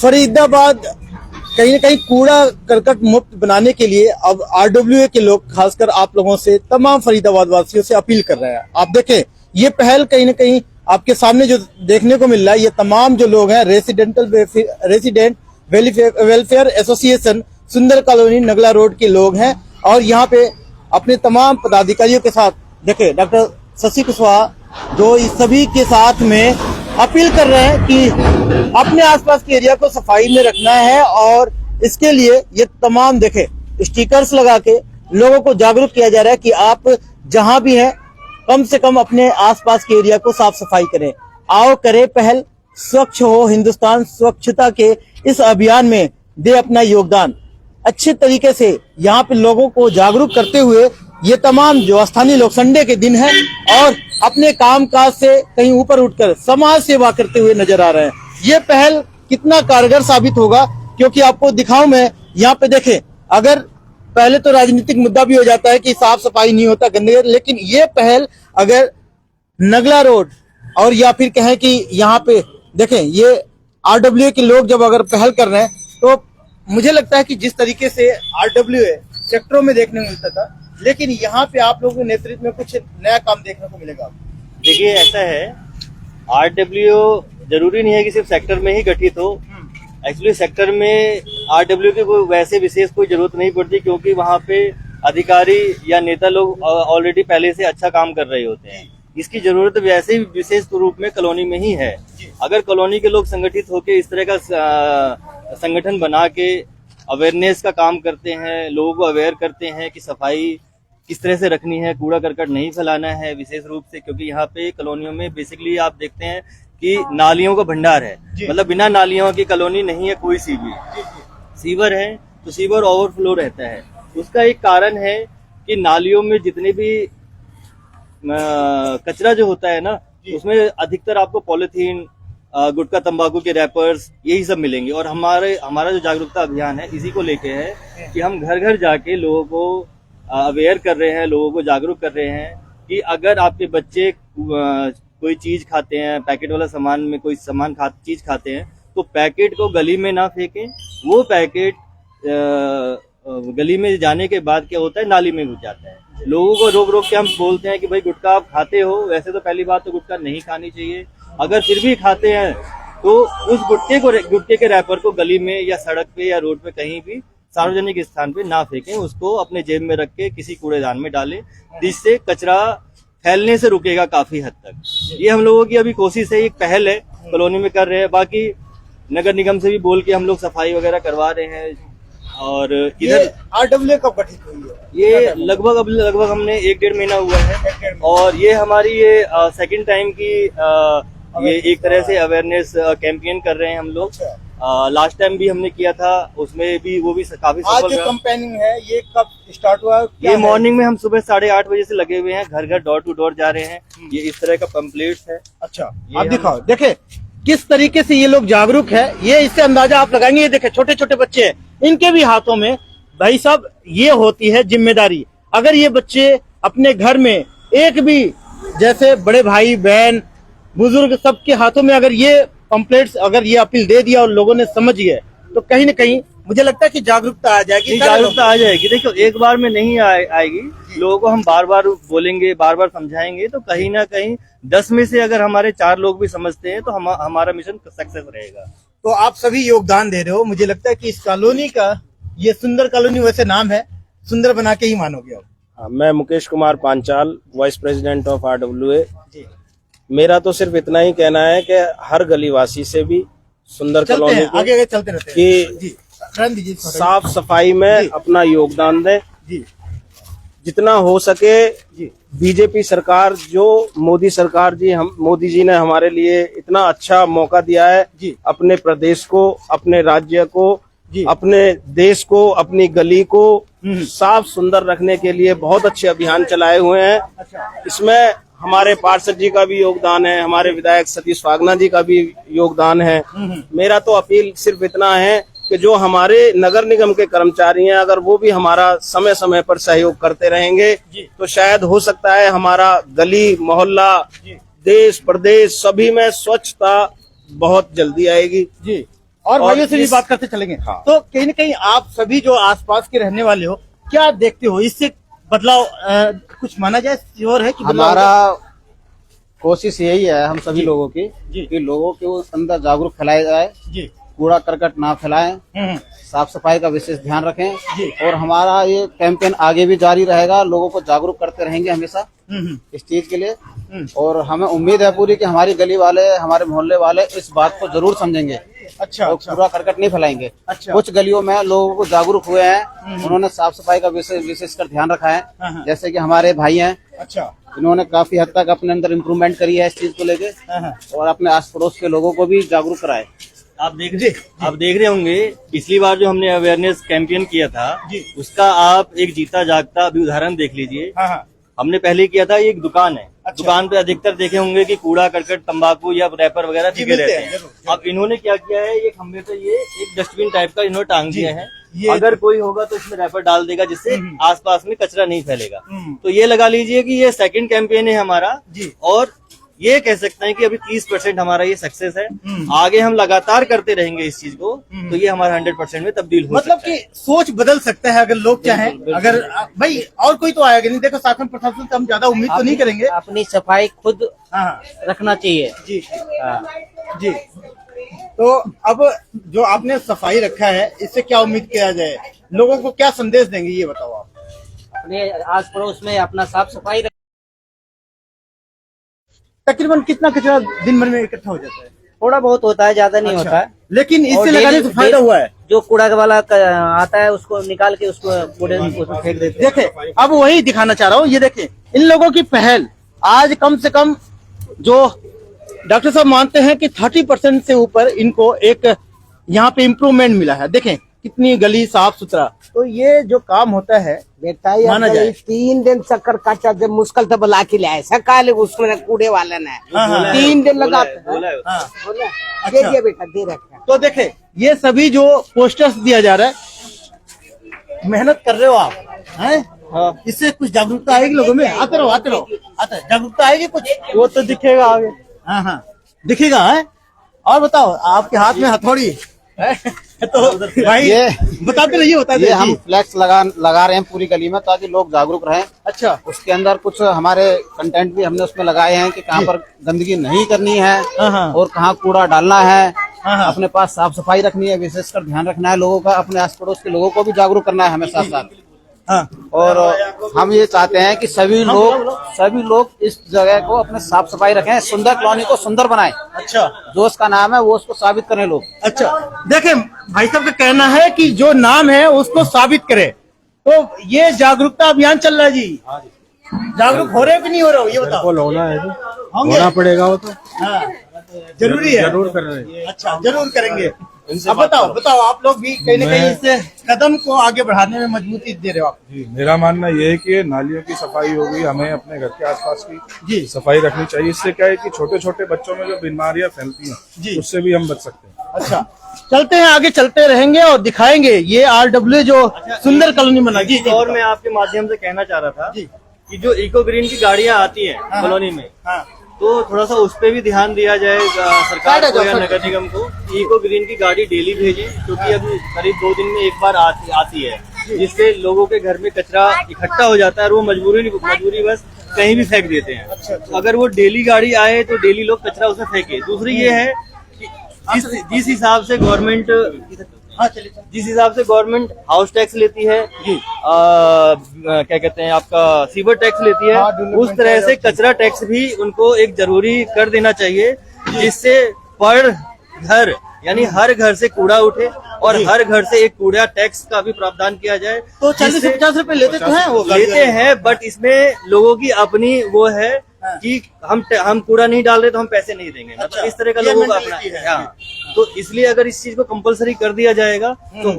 फरीदाबाद कहीं न कहीं कूड़ा करकट मुक्त बनाने के लिए अब आरडब्ल्यूए के लोग, खासकर आप लोगों से, तमाम फरीदाबाद वासियों से अपील कर रहे हैं। आप देखें, ये पहल कहीं न कहीं आपके सामने जो देखने को मिल रहा है, ये तमाम जो लोग हैं रेसिडेंट वेलफेयर एसोसिएशन सुंदर कॉलोनी नगला रोड के लोग हैं और यहाँ पे अपने तमाम पदाधिकारियों के साथ देखे डॉक्टर शशि कुशवाहा जो इस सभी के साथ में अपील कर रहे हैं कि अपने आसपास के एरिया को सफाई में रखना है और इसके लिए ये तमाम देखे स्टिकर्स लगा के लोगों को जागरूक किया जा रहा है कि आप जहां भी हैं कम से कम अपने आसपास के एरिया को साफ सफाई करें। आओ करें पहल, स्वच्छ हो हिंदुस्तान, स्वच्छता के इस अभियान में दे अपना योगदान। अच्छे तरीके से यहाँ पे लोगों को जागरूक करते हुए ये तमाम जो स्थानीय लोग संडे के दिन है और अपने काम काज से कहीं ऊपर उठकर समाज सेवा करते हुए नजर आ रहे हैं। ये पहल कितना कारगर साबित होगा, क्योंकि आपको दिखाऊं मैं यहाँ पे देखें, अगर पहले तो राजनीतिक मुद्दा भी हो जाता है कि साफ सफाई नहीं होता, गंदगी, लेकिन ये पहल अगर नगला रोड और या फिर कहें कि यहाँ पे देखें ये आरडब्ल्यूए के लोग जब अगर पहल कर रहे हैं तो मुझे लगता है कि जिस तरीके से आरडब्ल्यूए सेक्टरों में देखने को मिलता था, लेकिन यहाँ पे आप लोगों के नेतृत्व में कुछ नया काम देखने को मिलेगा। देखिए ऐसा है, आरडब्ल्यू जरूरी नहीं है कि सिर्फ सेक्टर में ही गठित हो। एक्चुअली सेक्टर में आरडब्ल्यू की कोई वैसे विशेष कोई जरूरत नहीं पड़ती, क्योंकि वहाँ पे अधिकारी या नेता लोग ऑलरेडी पहले से अच्छा काम कर रहे होते हैं। इसकी जरूरत वैसे ही विशेष रूप में कॉलोनी में ही है। अगर कॉलोनी के लोग संगठित होकर इस तरह का संगठन बना के अवेयरनेस का काम करते हैं, लोगों को अवेयर करते हैं कि सफाई किस तरह से रखनी है, कूड़ा करकट नहीं फैलाना है विशेष रूप से, क्योंकि यहाँ पे कॉलोनियों में बेसिकली आप देखते हैं कि नालियों का भंडार है। मतलब बिना नालियों की कॉलोनी नहीं है कोई सी भी। सीवर है तो सीवर ओवरफ्लो रहता है। उसका एक कारण है कि नालियों में जितने भी कचरा जो होता है ना, उसमें अधिकतर आपको पॉलिथीन, गुटखा तंबाकू के रैपर्स, यही सब मिलेंगे। और हमारा जो जागरूकता अभियान है इसी को लेके है कि हम घर घर जाके लोगों को अवेयर कर रहे हैं, लोगों को जागरूक कर रहे हैं कि अगर आपके बच्चे कोई चीज खाते हैं, पैकेट वाला सामान में कोई सामान चीज खाते हैं, तो पैकेट को गली में ना फेंकें। वो पैकेट गली में जाने के बाद क्या होता है, नाली में घुस जाता है। लोगों को रोक रोक के हम बोलते हैं कि भाई गुटखा आप खाते हो, वैसे तो पहली बात तो गुटखा नहीं खानी चाहिए। अगर फिर भी खाते हैं तो उस गुटखे के रैपर को गली में या सड़क पे या रोड पे कहीं भी सार्वजनिक स्थान पे ना फेंकें, उसको अपने जेब में रख के किसी कूड़ेदान में डालें, जिससे कचरा फैलने से रुकेगा काफी हद तक। ये हम लोगों की अभी कोशिश है, एक पहल है, कॉलोनी में कर रहे हैं। बाकी नगर निगम से भी बोल के हम लोग सफाई वगैरह करवा रहे हैं। और इधर आरडब्ल्यूए कब गठित हुई है? ये लगभग हमने 1-1.5 महीना हुआ है और ये हमारी ये सेकंड टाइम की ये एक तरह से अवेयरनेस कैंपेन कर रहे हैं हम लोग। लास्ट टाइम भी हमने किया था, उसमें भी वो भी काफी आज जो कैंपेनिंग है ये कब स्टार्ट हुआ? ये मॉर्निंग में हम सुबह 8:30 बजे से लगे हुए हैं, घर घर डोर टू डोर जा रहे हैं। ये इस तरह का पंपलेट्स है। अच्छा, आप दिखाओ, देखे किस तरीके से ये लोग जागरूक है। ये इससे अंदाजा आप लगाएंगे। ये देखे छोटे छोटे बच्चे हैं, इनके भी हाथों में भाई साहब ये होती है जिम्मेदारी। अगर ये बच्चे अपने घर में एक भी, जैसे बड़े भाई बहन बुजुर्ग, सबके हाथों में अगर ये पंपलेट्स, अगर ये अपील दे दिया और लोगों ने समझ गया, तो कहीं न कहीं मुझे लगता है कि जागरूकता आ जाएगी। जागरूकता आ जाएगी। देखो एक बार में नहीं आएगी, लोगों को हम बार बार बोलेंगे, बार बार समझाएंगे, तो कहीं ना कहीं 10 में से अगर हमारे 4 लोग भी समझते हैं तो हमारा मिशन सक्सेस रहेगा। तो आप सभी योगदान दे रहे हो। मुझे लगता है कि इस कॉलोनी का, ये सुंदर कॉलोनी वैसे नाम है, सुंदर बना के ही मानोगे आप। मैं Mukesh Kumar Panchal, vice president of RWA. मेरा तो सिर्फ इतना ही कहना है कि हर गलीवासी से भी सुंदर कॉलोनी आगे चलते रहते हैं कि साफ सफाई में अपना योगदान दें। जितना हो सके बीजेपी सरकार, जो मोदी सरकार जी, मोदी जी ने हमारे लिए इतना अच्छा मौका दिया है, अपने प्रदेश को, अपने राज्य को, अपने देश को, अपनी गली को साफ सुंदर रखने के लिए बहुत अच्छे अभियान चलाए हुए हैं। इसमें हमारे पार्षद जी का भी योगदान है, हमारे विधायक सतीश फागना जी का भी योगदान है। मेरा तो अपील सिर्फ इतना है कि जो हमारे नगर निगम के कर्मचारी हैं, अगर वो भी हमारा समय समय पर सहयोग करते रहेंगे तो शायद हो सकता है हमारा गली मोहल्ला, देश प्रदेश सभी में स्वच्छता बहुत जल्दी आएगी। और भाइयों से भी बात करते चलेंगे। हाँ। तो कहीं न कहीं आप सभी जो आसपास के रहने वाले हो, क्या देखते हो इससे बदलाव कुछ माना जाए श्योर है कि बदलाव हमारा कोशिश यही है हम सभी जी। लोगों की जी। कि लोगों के अंदर जागरूक फैलाया जाए, जी कूड़ा करकट ना फैलाएं, हम्म, साफ सफाई का विशेष ध्यान रखें जी। और हमारा ये कैंपेन आगे भी जारी रहेगा। लोगों को जागरूक करते रहेंगे हमेशा इस चीज के लिए और हमें उम्मीद है पूरी कि हमारी गली वाले, हमारे मोहल्ले वाले इस बात को जरूर समझेंगे अच्छा और अच्छा कूड़ा करकट नहीं फैलाएंगे। अच्छा। कुछ गलियों में लोगों को जागरूक हुए हैं, उन्होंने साफ सफाई का विशेषकर ध्यान रखा हाँ। है। जैसे कि हमारे भाई हैं, अच्छा इन्होंने काफी हद तक अपने अंदर इम्प्रूवमेंट करी है इस चीज को लेके हाँ। और अपने आस पड़ोस के लोगों को भी जागरूक कराए। आप देख रहे होंगे पिछली बार जो हमने अवेयरनेस कैंपेन किया था जी। उसका आप एक जीता जागता अभी उदाहरण देख लीजिए। हाँ हाँ हमने पहले किया था, ये एक दुकान है। अच्छा। दुकान पे अधिकतर देखे होंगे कि कूड़ा करकट तंबाकू या रैपर वगैरह जी, बिके मिलते रहते हैं, हैं। जरूर। अब इन्होंने क्या किया है, ये खंबे पे ये एक डस्टबिन टाइप का इन्होंने टांग जी, दिया है। ये अगर कोई होगा तो इसमें रैपर डाल देगा जिससे आसपास में कचरा नहीं फैलेगा। हम्म। तो ये लगा लीजिए कि ये सेकंड कैंपेन है हमारा जी। और ये कह सकते हैं कि अभी 30% हमारा ये सक्सेस है। आगे हम लगातार करते रहेंगे इस चीज को, तो ये हमारा 100% में तब्दील हो मतलब सकता है। कि सोच बदल सकता है अगर लोग चाहें। अगर भाई और कोई तो आएगा नहीं, देखो शासन प्रशासन से हम ज्यादा उम्मीद तो नहीं करेंगे। अपनी सफाई खुद हाँ रखना चाहिए। जी जी। तो अब जो आपने सफाई रखा है इससे क्या उम्मीद किया जाए, लोगों को क्या संदेश देंगे ये बताओ आप। अपने आस पड़ोस में अपना साफ सफाई तकरीबन कितना कचरा दिन भर में इकट्ठा हो जाता है? थोड़ा बहुत होता है, ज्यादा नहीं अच्छा। होता है। लेकिन इससे और लगाने से फायदा हुआ है। जो कूड़ा वाला आता है उसको निकाल के उसको कूड़े उसमें फेंक देते हैं। देखे अब वही दिखाना चाह रहा हूँ, ये देखें इन लोगों की पहल। आज कम से कम जो डॉक्टर साहब मानते हैं कि 30% से ऊपर इनको एक यहाँ पे इम्प्रूवमेंट मिला है। देखें कितनी गली साफ सुथरा। तो ये जो काम होता है बेटा माना जाए। 3 दिन चक्कर काटा जब मुश्किल से बुला के लाए सकाल उसमें कूड़े वाले ने हाँ, हाँ। 3 दिन लगा बोला है। हाँ। बोला अच्छा। दे दिया बेटा दे रखा। तो देखे ये सभी जो पोस्टर्स दिया जा रहा है, मेहनत कर रहे हो आप हैं? हाँ। इससे कुछ जागरूकता आएगी लोगों में। आते रहो आते जागरूकता आएगी कुछ, वो तो दिखेगा आगे। हाँ हाँ दिखेगा है। और बताओ आपके हाथ में हथौड़ी है? तो भाई ये बताते रहिए बताते ये हम रहिए। फ्लैक्स लगा रहे हैं पूरी गली में ताकि लोग जागरूक रहें। अच्छा उसके अंदर कुछ हमारे कंटेंट भी हमने उसमें लगाए हैं कि कहाँ पर गंदगी नहीं करनी है हाँ, हाँ। और कहाँ कूड़ा डालना है, हाँ, हाँ। अपने पास साफ सफाई रखनी है, विशेषकर ध्यान रखना है लोगों का, अपने आस पड़ोस के लोगों को भी जागरूक करना है हमें साथ साथ। हाँ और हम ये चाहते हैं कि सभी लोग इस जगह को अपने साफ सफाई रखें, सुंदर कॉलोनी को सुंदर बनाएं। अच्छा जो उसका नाम है वो उसको साबित करें लोग। अच्छा देखें भाई साहब का कहना है कि जो नाम है उसको साबित करे। तो ये जागरूकता अभियान चल रहा है जी। जागरूक हो रहे हो कि नहीं हो रहे हो ये बताओ। होना है, होंगे? होना पड़ेगा वो तो हाँ जरूरी है। जरूर कर रहे हैं। अच्छा जरूर करेंगे। अब बताओ आप लोग भी कहीं ना कहीं इससे कदम को आगे बढ़ाने में मजबूती दे रहे हो आप। जी मेरा मानना ये है कि नालियों की सफाई होगी, हमें अपने घर के आसपास की जी सफाई रखनी चाहिए। इससे क्या है कि छोटे छोटे बच्चों में जो बीमारियां फैलती जी। हैं उससे भी हम बच सकते हैं। अच्छा चलते हैं आगे, चलते रहेंगे और दिखाएंगे ये RW जो सुंदर कॉलोनी बना। जी जी और मैं आपके माध्यम से कहना चाह रहा था जी। कि जो इको ग्रीन की गाड़ियां आती हैं हाँ। कॉलोनी में, हाँ तो थोड़ा सा उस पे भी ध्यान दिया जाए सरकार को या नगर निगम को। इको ग्रीन की गाड़ी डेली भेजें, क्योंकि अभी करीब 2 दिन में एक बार आती है, जिससे लोगों के घर में कचरा इकट्ठा हो जाता है और वो मजबूरी बस कहीं भी फेंक देते हैं। तो अगर वो डेली गाड़ी आए तो डेली लोग कचरा उसमें फेंके। दूसरी ये है कि जिस हिसाब से गवर्नमेंट हाउस टैक्स लेती है, क्या कहते हैं आपका सीवर टैक्स लेती है, उस तरह से कचरा टैक्स भी उनको एक जरूरी कर देना चाहिए, जिससे पर घर यानी हर घर से कूड़ा उठे और हर घर से एक कूड़ा टैक्स का भी प्रावधान किया जाए। तो 40 से 50 रुपए लेते तो हैं वो लेते हैं, बट इसमें लोगों की अपनी वो है कि हम कूड़ा नहीं डाल रहे तो हम पैसे नहीं देंगे। अच्छा, मतलब इस तरह का ये लोगों का mentality अपना है। हाँ। तो इसलिए अगर इस चीज को कंपलसरी कर दिया जाएगा तो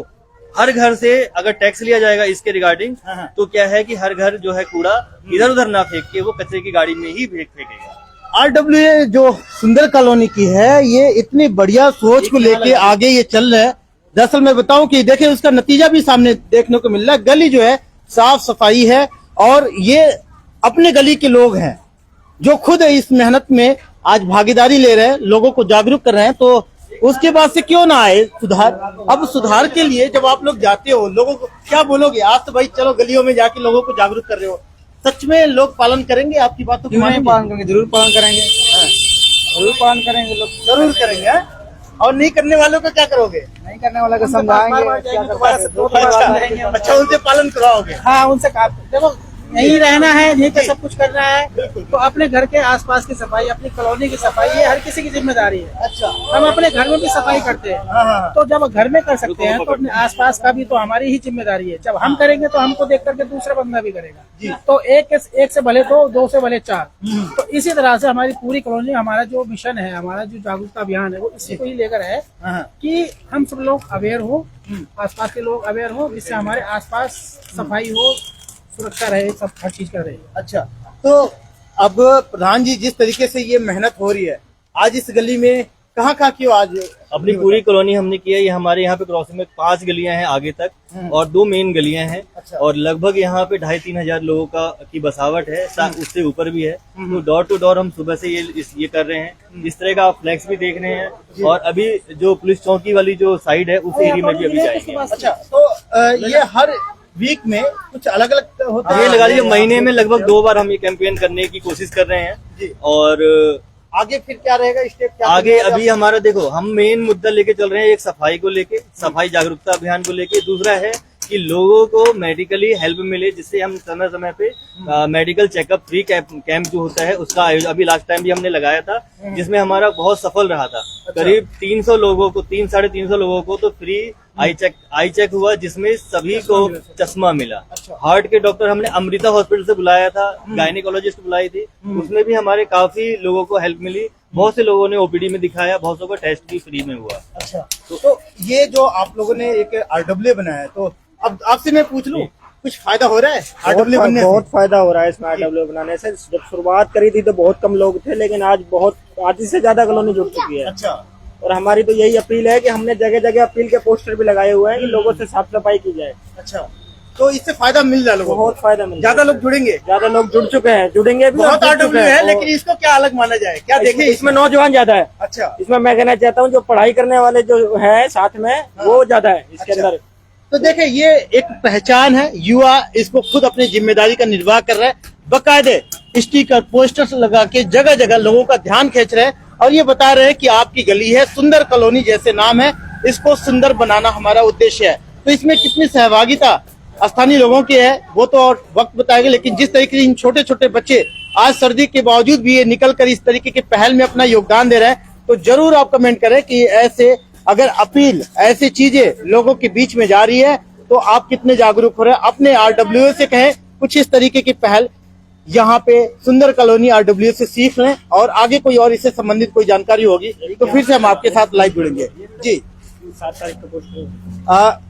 हर घर से अगर टैक्स लिया जाएगा इसके रिगार्डिंग, तो क्या है कि हर घर जो है कूड़ा इधर उधर ना फेंक के वो कचरे की गाड़ी में ही फेंकेगा। RWA जो सुंदर कॉलोनी की है, ये इतनी बढ़िया सोच को लेके आगे ये चल रहा है। दरअसल मैं बताऊं कि देखिए उसका नतीजा भी सामने देखने को मिल रहा है। गली जो है साफ सफाई है और ये अपने गली के लोग हैं जो खुद इस मेहनत में आज भागीदारी ले रहे हैं, लोगों को जागरूक कर रहे हैं। तो उसके बाद से क्यों ना आए सुधार। अब सुधार के लिए जब आप लोग जाते हो, लोगों को क्या बोलोगे? आज तो भाई चलो गलियों में जाके लोगों को जागरूक कर रहे हो, सच में लोग पालन करेंगे आपकी बातों को? पालन करेंगे, जरूर पालन करेंगे, जरूर पालन करेंगे, लोग जरूर करेंगे। हाँ? और नहीं करने वालों को क्या करोगे? नहीं करने वाला को समझाएंगे। अच्छा, उनसे पालन कराओगे? हाँ, उनसे देखो यहीं रहना है, यहीं पे सब कुछ करना है, तो अपने घर के आसपास की सफाई, अपनी कॉलोनी की सफाई, ये हर किसी की जिम्मेदारी है। अच्छा, हम अपने घर में भी सफाई करते हैं, तो जब घर में कर सकते हैं तो अपने आसपास का भी तो हमारी ही जिम्मेदारी है। जब हम करेंगे तो हमको देख करके दूसरा बंदा भी करेगा। तो एक से भले दो से भले 4। तो इसी तरह से हमारी पूरी कॉलोनी, हमारा जो मिशन है, हमारा जो जागरूकता अभियान है, वो इसी को ही लेकर है कि हम सब लोग अवेयर हो, आसपास के लोग अवेयर हो, जिससे हमारे आसपास सफाई हो, सुरक्षा रहे, सब हर चीज का रहे। अच्छा, तो अब प्रधान जी जिस तरीके से ये मेहनत हो रही है, आज इस गली में कहाँ की हो? आज अपनी पूरी कॉलोनी हमने किया। ये हमारे यहाँ पे क्रॉसिंग में 5 गलियां हैं आगे तक, और 2 मेन गलियां हैं। अच्छा। और लगभग यहाँ पे 2,500-3 हजार लोगों की बसावट है, उससे ऊपर भी है। तो डोर टू डोर हम सुबह से ये कर रहे हैं। इस तरह का आप फ्लैक्स भी देख रहे हैं, और अभी जो पुलिस चौकी वाली जो साइड है उस एरिया में भी अभी जाएंगे। अच्छा, तो ये हर वीक में कुछ अलग अलग होता है? ये लगा लीजिए महीने में लगभग 2 बार हम ये कैंपेन करने की कोशिश कर रहे हैं। और आगे फिर क्या रहेगा स्टेप? क्या आगे अभी हमारा देखो, हम मेन मुद्दा लेके चल रहे हैं, एक सफाई को लेके, सफाई जागरूकता अभियान को लेके। दूसरा है कि लोगों को मेडिकली हेल्प मिले, जिससे हम समय समय पे मेडिकल चेकअप फ्री कैंप जो होता है उसका आयोजन अभी लास्ट टाइम भी हमने लगाया था, जिसमें हमारा बहुत सफल रहा था। करीब 300 लोगों को, 300-350 लोगों को तो फ्री आई चेक हुआ, जिसमें सभी को चश्मा मिला। हार्ट के डॉक्टर हमने अमृता हॉस्पिटल से बुलाया था, गायनेकोलॉजिस्ट बुलाई थी, उसमें भी हमारे काफी लोगों को हेल्प मिली। बहुत से लोगों ने ओपीडी में दिखाया, बहुत सौ का टेस्ट भी फ्री में हुआ। अच्छा, तो ये जो आप लोगों ने एक RW बनाया है, तो अब आपसे मैं पूछ लूं, कुछ फायदा हो रहा है RW बनने से? बहुत फायदा हो रहा है इसमें RW बनाने से। जब शुरुआत करी थी तो बहुत कम लोग थे, लेकिन आज बहुत आधी से ज्यादा कॉलोनी जुड़ चुकी है। अच्छा, और हमारी तो यही अपील है कि हमने जगह जगह अपील के पोस्टर भी लगाए हुए हैं कि लोगों से साफ सफाई की जाए। अच्छा, तो इससे फायदा मिल रहा है लोगों को? बहुत फायदा मिल, ज्यादा लोग जुड़ेंगे, ज्यादा लोग जुड़ चुके हैं, जुड़ेंगे भी। बहुत RW है, लेकिन इसको क्या अलग माना जाए? क्या देखें इसमें नौजवान ज्यादा है। अच्छा, इसमें मैं कहना चाहता हूँ जो पढ़ाई करने वाले जो है साथ में, वो ज्यादा है इसके अंदर। तो देखें, ये एक पहचान है, युवा इसको खुद अपनी जिम्मेदारी का निर्वाह कर रहे हैं, बकायदे स्टिकर पोस्टर्स लगा के जगह जगह लोगों का ध्यान खींच रहे हैं, और ये बता रहे हैं कि आपकी गली है, सुंदर कॉलोनी जैसे नाम है, इसको सुंदर बनाना हमारा उद्देश्य है। तो इसमें कितनी सहभागिता स्थानीय लोगों की है वो तो और वक्त बताएगा, लेकिन जिस तरीके से इन छोटे छोटे बच्चे आज सर्दी के बावजूद भी ये निकल कर इस तरीके के पहल में अपना योगदान दे रहे हैं, तो जरूर आप कमेंट करें कि ऐसे अगर अपील, ऐसी चीजें लोगों के बीच में जा रही है तो आप कितने जागरूक हो रहे हैं। अपने RW से कहें कुछ इस तरीके की पहल यहाँ पे सुंदर कॉलोनी RW से सीख लें, और आगे कोई और इससे संबंधित कोई जानकारी होगी तो फिर से हम आपके साथ लाइव जुड़ेंगे। जी, 7 तारीख को पोस्टर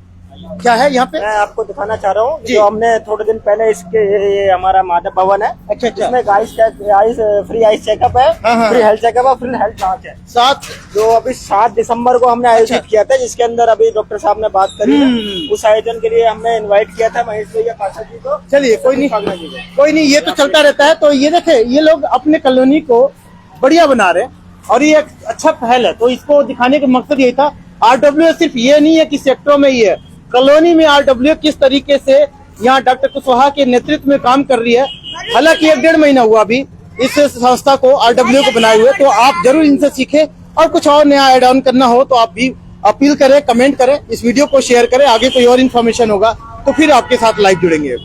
क्या है यहाँ पे? मैं आपको दिखाना चाह रहा हूँ जो हमने थोड़े दिन पहले इसके, ये हमारा माधव भवन है। अच्छा, इसमें फ्री आइस चेकअप है, फ्री हेल्थ चेकअप है, फ्री हेल्थ जांच है। 7 जो अभी 7 दिसंबर को हमने आयोजित किया था, जिसके अंदर अभी डॉक्टर साहब ने बात करी है। उस आयोजन के लिए हमने इनवाइट किया था महेश भैया पाठक जी को। चलिए, कोई नहीं, ये तो चलता रहता है। तो ये देखे, ये लोग अपने कॉलोनी को बढ़िया बना रहे हैं, और ये एक अच्छा पहल है, तो इसको दिखाने का मकसद यही था। RW सिर्फ ये नहीं है कि सेक्टरों में ही है, कॉलोनी में RW किस तरीके से यहाँ डॉक्टर कुशवाहा के नेतृत्व में काम कर रही है। हालांकि 1-1.5 महीना हुआ अभी इस संस्था को, RW को बनाए हुए, तो आप जरूर इनसे सीखें, और कुछ और नया ऐड ऑन करना हो तो आप भी अपील करें, कमेंट करें, इस वीडियो को शेयर करें। आगे कोई और इन्फॉर्मेशन होगा तो फिर आपके साथ लाइव जुड़ेंगे।